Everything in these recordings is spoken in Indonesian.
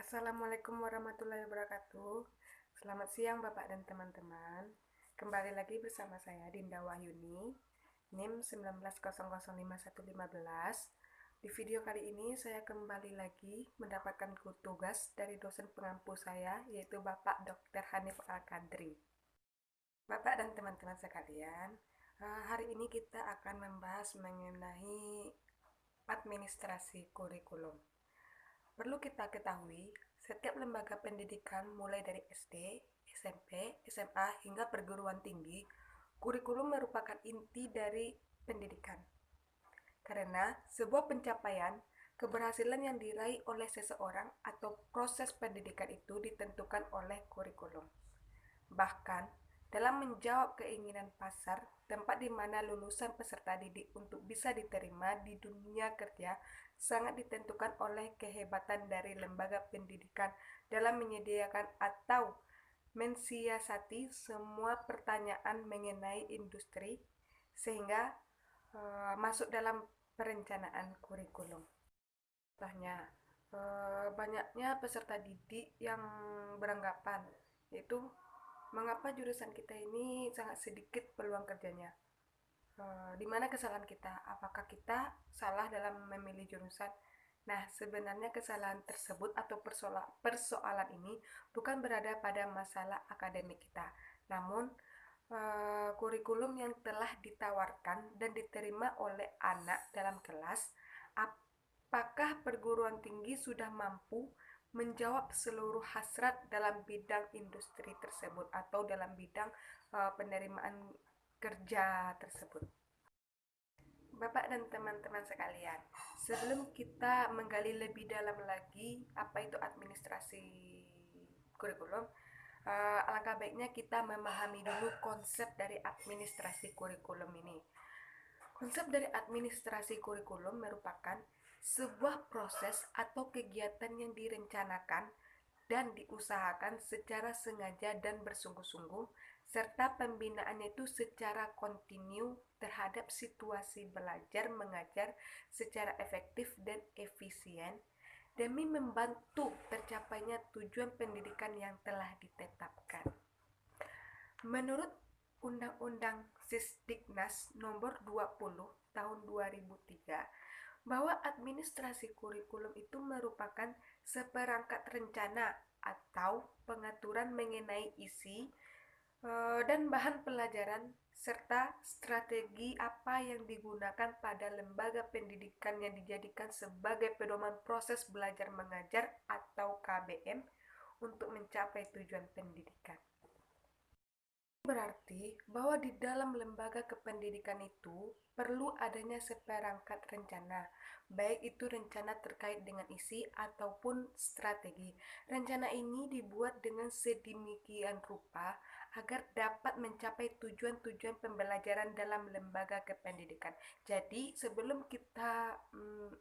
Assalamualaikum warahmatullahi wabarakatuh. Selamat siang Bapak dan teman-teman. Kembali lagi bersama saya Dinda Wahyuni, NIM 19005115. Di video kali ini saya kembali lagi mendapatkan tugas dari dosen pengampu saya, yaitu Bapak Dr. Hanif Al-Kadri. Bapak dan teman-teman sekalian, hari ini kita akan membahas mengenai administrasi kurikulum. Perlu kita ketahui, setiap lembaga pendidikan mulai dari SD, SMP, SMA, hingga perguruan tinggi, kurikulum merupakan inti dari pendidikan. Karena sebuah pencapaian, keberhasilan yang diraih oleh seseorang atau proses pendidikan itu ditentukan oleh kurikulum. Bahkan, dalam menjawab keinginan pasar, tempat di mana lulusan peserta didik untuk bisa diterima di dunia kerja sangat ditentukan oleh kehebatan dari lembaga pendidikan dalam menyediakan atau mensiasati semua pertanyaan mengenai industri sehingga masuk dalam perencanaan kurikulum. Contohnya, banyaknya peserta didik yang beranggapan yaitu mengapa jurusan kita ini sangat sedikit peluang kerjanya. Di mana kesalahan kita? Apakah kita salah dalam memilih jurusan? Nah, sebenarnya kesalahan tersebut atau persoalan ini bukan berada pada masalah akademik kita, namun kurikulum yang telah ditawarkan dan diterima oleh anak dalam kelas. Apakah perguruan tinggi sudah mampu menjawab seluruh hasrat dalam bidang industri tersebut atau dalam bidang penerimaan kerja tersebut. Bapak dan teman-teman sekalian, sebelum kita menggali lebih dalam lagi apa itu administrasi kurikulum, alangkah baiknya kita memahami dulu konsep dari administrasi kurikulum ini. Konsep dari administrasi kurikulum merupakan sebuah proses atau kegiatan yang direncanakan dan diusahakan secara sengaja dan bersungguh-sungguh, serta pembinaannya itu secara kontinu terhadap situasi belajar mengajar secara efektif dan efisien demi membantu tercapainya tujuan pendidikan yang telah ditetapkan. Menurut Undang-Undang Sisdiknas Nomor 20 Tahun 2003, bahwa administrasi kurikulum itu merupakan seperangkat rencana atau pengaturan mengenai isi dan bahan pelajaran serta strategi apa yang digunakan pada lembaga pendidikan yang dijadikan sebagai pedoman proses belajar mengajar atau KBM untuk mencapai tujuan pendidikan. Berarti bahwa di dalam lembaga kependidikan itu perlu adanya seperangkat rencana, baik itu rencana terkait dengan isi ataupun strategi. Rencana ini dibuat dengan sedemikian rupa agar dapat mencapai tujuan-tujuan pembelajaran dalam lembaga kependidikan. Jadi sebelum kita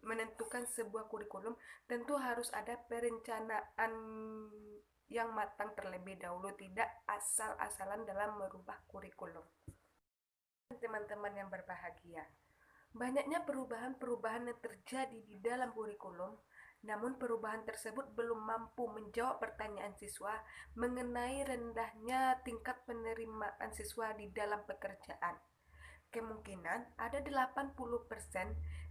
menentukan sebuah kurikulum, tentu harus ada perencanaan yang matang terlebih dahulu, tidak asal-asalan dalam merubah kurikulum. Teman-teman yang berbahagia, banyaknya perubahan-perubahan yang terjadi di dalam kurikulum, namun perubahan tersebut belum mampu menjawab pertanyaan siswa mengenai rendahnya tingkat penerimaan siswa di dalam pekerjaan. Kemungkinan ada 80%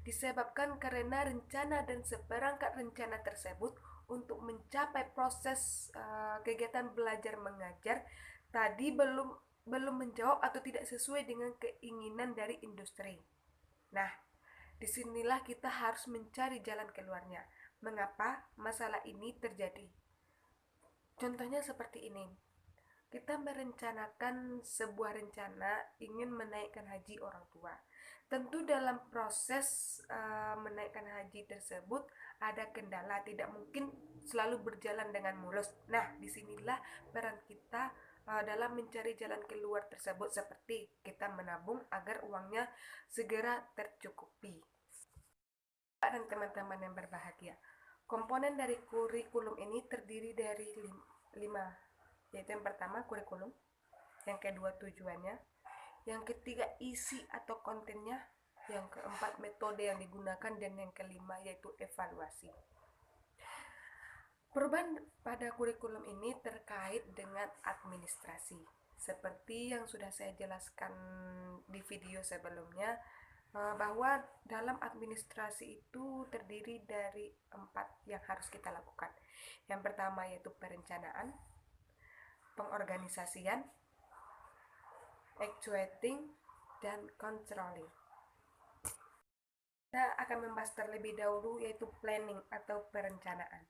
disebabkan karena rencana dan seperangkat rencana tersebut untuk mencapai proses kegiatan belajar mengajar tadi belum menjawab atau tidak sesuai dengan keinginan dari industri. Nah, disinilah kita harus mencari jalan keluarnya. Mengapa masalah ini terjadi? Contohnya seperti ini. Kita merencanakan sebuah rencana ingin menaikkan haji orang tua. Tentu dalam proses menaikkan haji tersebut ada kendala, tidak mungkin selalu berjalan dengan mulus. Nah, disinilah peran kita dalam mencari jalan keluar tersebut, seperti kita menabung agar uangnya segera tercukupi. Dan teman-teman yang berbahagia, komponen dari kurikulum ini terdiri dari 5, yaitu yang pertama kurikulum, yang kedua tujuannya, yang ketiga isi atau kontennya, yang keempat metode yang digunakan, dan yang kelima yaitu evaluasi. Perubahan pada kurikulum ini terkait dengan administrasi. Seperti yang sudah saya jelaskan di video sebelumnya, bahwa dalam administrasi itu terdiri dari 4 yang harus kita lakukan. Yang pertama yaitu perencanaan, pengorganisasian, actuating, dan controlling. Kita akan membahas terlebih dahulu yaitu planning atau perencanaan.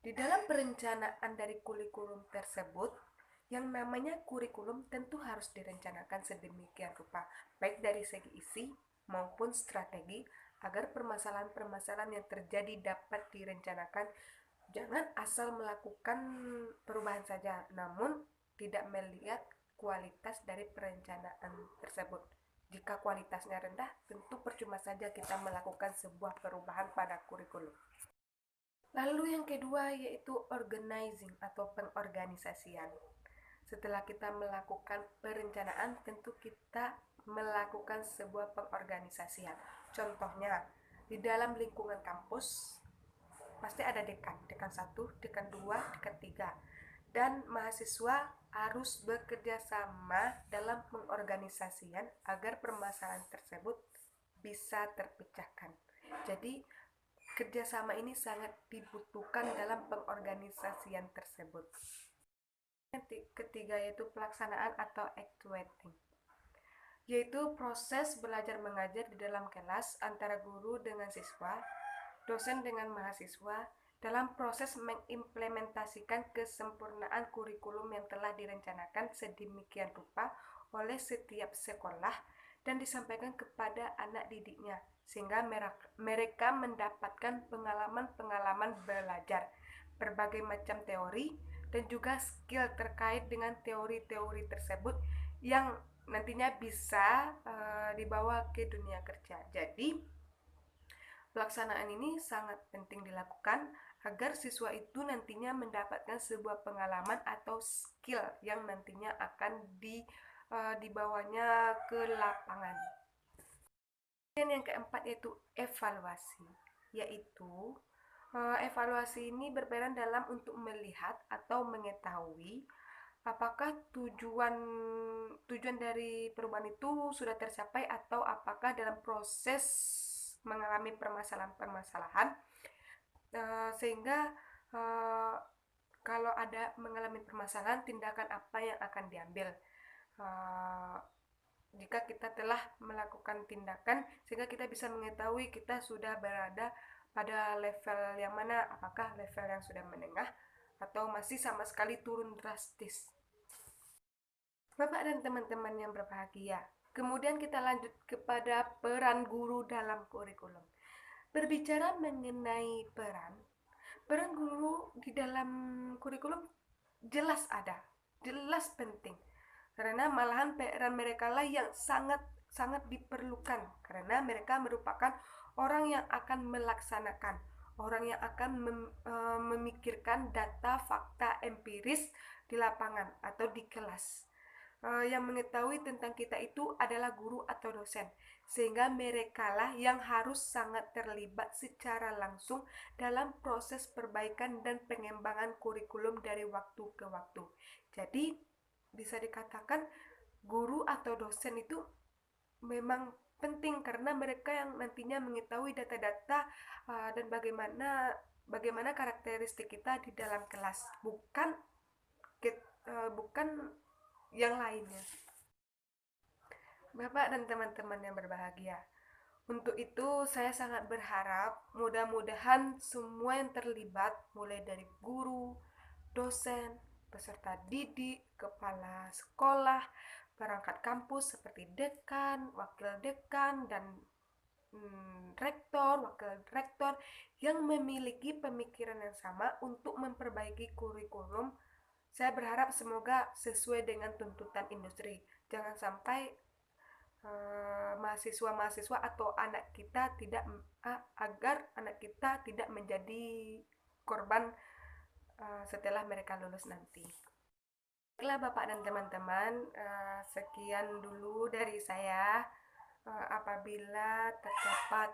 Di dalam perencanaan dari kurikulum tersebut, yang namanya kurikulum tentu harus direncanakan sedemikian rupa, baik dari segi isi maupun strategi, agar permasalahan-permasalahan yang terjadi dapat direncanakan. Jangan asal melakukan perubahan saja, namun tidak melihat kualitas dari perencanaan tersebut. Jika kualitasnya rendah, tentu percuma saja kita melakukan sebuah perubahan pada kurikulum. Lalu yang kedua yaitu organizing atau pengorganisasian. Setelah kita melakukan perencanaan, tentu kita melakukan sebuah pengorganisasian. Contohnya, di dalam lingkungan kampus pasti ada dekan, dekan 1, dekan 2, dekan 3. Dan mahasiswa harus bekerja sama dalam pengorganisasian agar permasalahan tersebut bisa terpecahkan. Jadi kerjasama ini sangat dibutuhkan dalam pengorganisasian tersebut. Yang ketiga yaitu pelaksanaan atau actuating, yaitu proses belajar mengajar di dalam kelas antara guru dengan siswa, dosen dengan mahasiswa, dalam proses mengimplementasikan kesempurnaan kurikulum yang telah direncanakan sedemikian rupa oleh setiap sekolah dan disampaikan kepada anak didiknya, sehingga mereka mendapatkan pengalaman-pengalaman belajar berbagai macam teori dan juga skill terkait dengan teori-teori tersebut yang nantinya bisa dibawa ke dunia kerja. Jadi pelaksanaan ini sangat penting dilakukan agar siswa itu nantinya mendapatkan sebuah pengalaman atau skill yang nantinya akan dibawanya ke lapangan. Dan yang keempat yaitu evaluasi, yaitu evaluasi ini berperan dalam untuk melihat atau mengetahui apakah tujuan dari perubahan itu sudah tercapai atau apakah dalam proses mengalami permasalahan-permasalahan, sehingga kalau ada mengalami permasalahan, tindakan apa yang akan diambil jika kita telah melakukan tindakan, sehingga kita bisa mengetahui kita sudah berada pada level yang mana, apakah level yang sudah menengah atau masih sama sekali turun drastis. Bapak dan teman-teman yang berbahagia, kemudian kita lanjut kepada peran guru dalam kurikulum. Berbicara mengenai peran guru di dalam kurikulum jelas ada, jelas penting. Karena malahan peran mereka lah yang sangat diperlukan, karena mereka merupakan orang yang akan melaksanakan, orang yang akan memikirkan data fakta empiris di lapangan atau di kelas. Yang mengetahui tentang kita itu adalah guru atau dosen, sehingga mereka lah yang harus sangat terlibat secara langsung dalam proses perbaikan dan pengembangan kurikulum dari waktu ke waktu. Jadi bisa dikatakan guru atau dosen itu memang penting karena mereka yang nantinya mengetahui data-data dan bagaimana karakteristik kita di dalam kelas, bukan yang lainnya. Bapak dan teman-teman yang berbahagia, untuk itu saya sangat berharap mudah-mudahan semua yang terlibat, mulai dari guru, dosen, peserta didik, kepala sekolah, perangkat kampus seperti dekan, wakil dekan, dan rektor, wakil rektor yang memiliki pemikiran yang sama untuk memperbaiki kurikulum. Saya berharap semoga sesuai dengan tuntutan industri. Jangan sampai mahasiswa-mahasiswa atau anak kita agar anak kita tidak menjadi korban setelah mereka lulus nanti. Baiklah Bapak dan teman-teman, sekian dulu dari saya. Apabila terdapat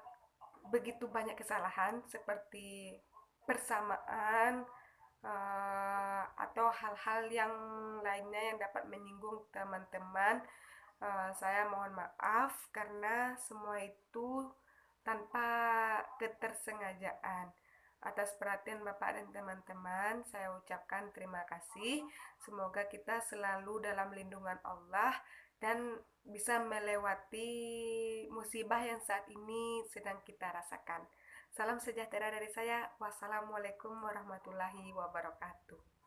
begitu banyak kesalahan seperti persamaan atau hal-hal yang lainnya yang dapat menyinggung teman-teman. Saya mohon maaf karena semua itu tanpa ketersengajaan. Atas perhatian Bapak dan teman-teman, saya ucapkan terima kasih. Semoga kita selalu dalam lindungan Allah dan bisa melewati musibah yang saat ini sedang kita rasakan. Salam sejahtera dari saya. Wassalamualaikum warahmatullahi wabarakatuh.